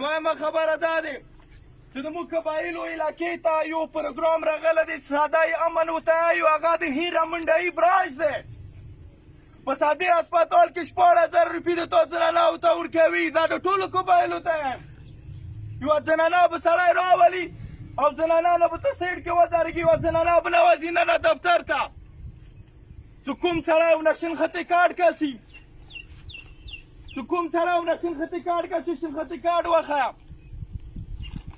دویمه خبره دا دی چې د موږ قبایلو علاقې ته یو پروګرام راغلی دی ساده امن ورته وایو هغه د هیره منډایي برانچ دی په سادي هسپتال کې 16000 روپۍ د تو زنانهو ته ورکوي دا د ټولو قبایلو ته یم یوه زنانه به سړی راولي او زنانه نه به ته سیډ کې ودرېږي یوه زنانه به نه وځي نه دفتر ته چې کوم سړی ونه شنختې کارډ کسي چې کوم سړی ونه شنختې کارډ کسي شنختې کارډ وښیه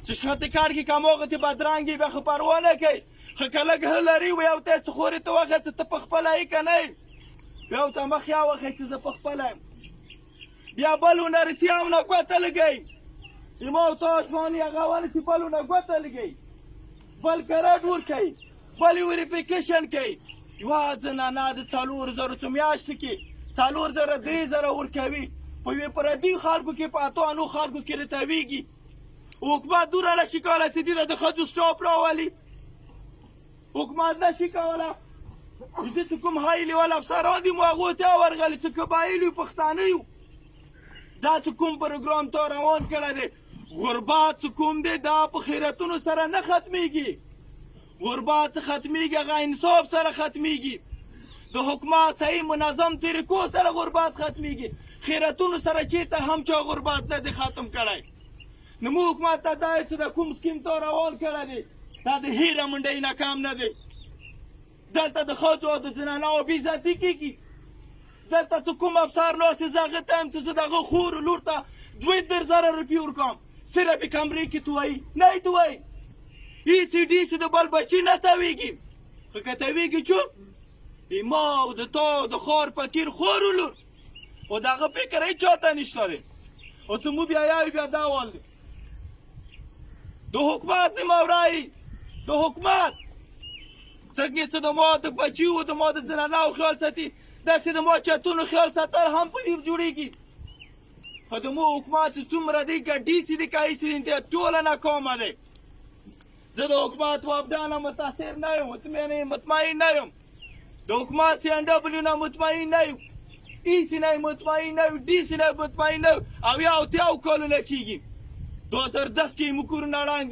چې شنختې کارډ کې کوم هغه چې بدرنګ بیا خو پروا نه کوي خو که لږ ښه لري و یو ته یې څه خورې ته وښیه چې ته په خپله یې که نه یې بیا ورته مخ یا وښیه چې زه په خپله یم بیا بل ونه رسي او نه ګوته لګوي ما ورته اشماني هغه ونسي بل ونه ګوته لګوي بل کرډ ورکوي بل یې وریفیکیشن کوي یوه زنانه د 4000 څو میاشتې کې 4000 3000 ورکوي په یوې پردي خلکو کې په اتو انو خلکو کې رتویږي حکومت دوره نشي کولی چې دې ته د ښځو سټاپ راولي حکومت نشي کولی چې چې کوم های لیول افسران دي مو هغو ته ورغلي چې قبایل یو پښتانه یو دا چې کوم پروګرام تا روان کړی دی غربت چې کوم دی دا په خیرتونو سره نه ختمیږي غربت ختمیږي هغه انصاف سره ختمیږي د حکومت صحیح منظم طریقو سره غربت ختمیږي خیرتونو سره چېرته هم چا غربت نه دی ختم کړی نو موږ حکومت ته دا چې د کوم سکیم تا روان کړی دی دا د هیره منډۍ ناکام نه دی دلته د ښځو او د زنانهو بېعزتي کېږي دلته چې کوم افسر ناست زه هغه ته یم چې زه د هغه خور لور ته 2000 روپۍ ورکوم صرف یې کمرې کې توایي نه یې توایي ECDC د بل بچي نه تاویږي خو که تاویږي چوپ ما او د تا د خار فقیر خور لور او د هغه فکر هېڅ چاته نشته دی او ته مو بیا یاوي بیا دا وال دی د حکومت زموری د حکومت څنګه چې د ما د بچیو د ما د زنانهو خیال ساتي داسې د ما چتونو خیال ساتل هم په دې جوړېږي خو د مو حکومت چې څومره دی ګډیسي دی که هېڅ دی ټوله ناکامه دی زه د حکومت وابدانه متاثر نه یم مطمئن نه یم د حکومت CNW نه مطمئن نه یم EC نه مطمئن نه یم DC نه مطمئن نه یم او یا اتیاو کلونه کېږي 2010 کې یې موږ کورونه ړنګ دي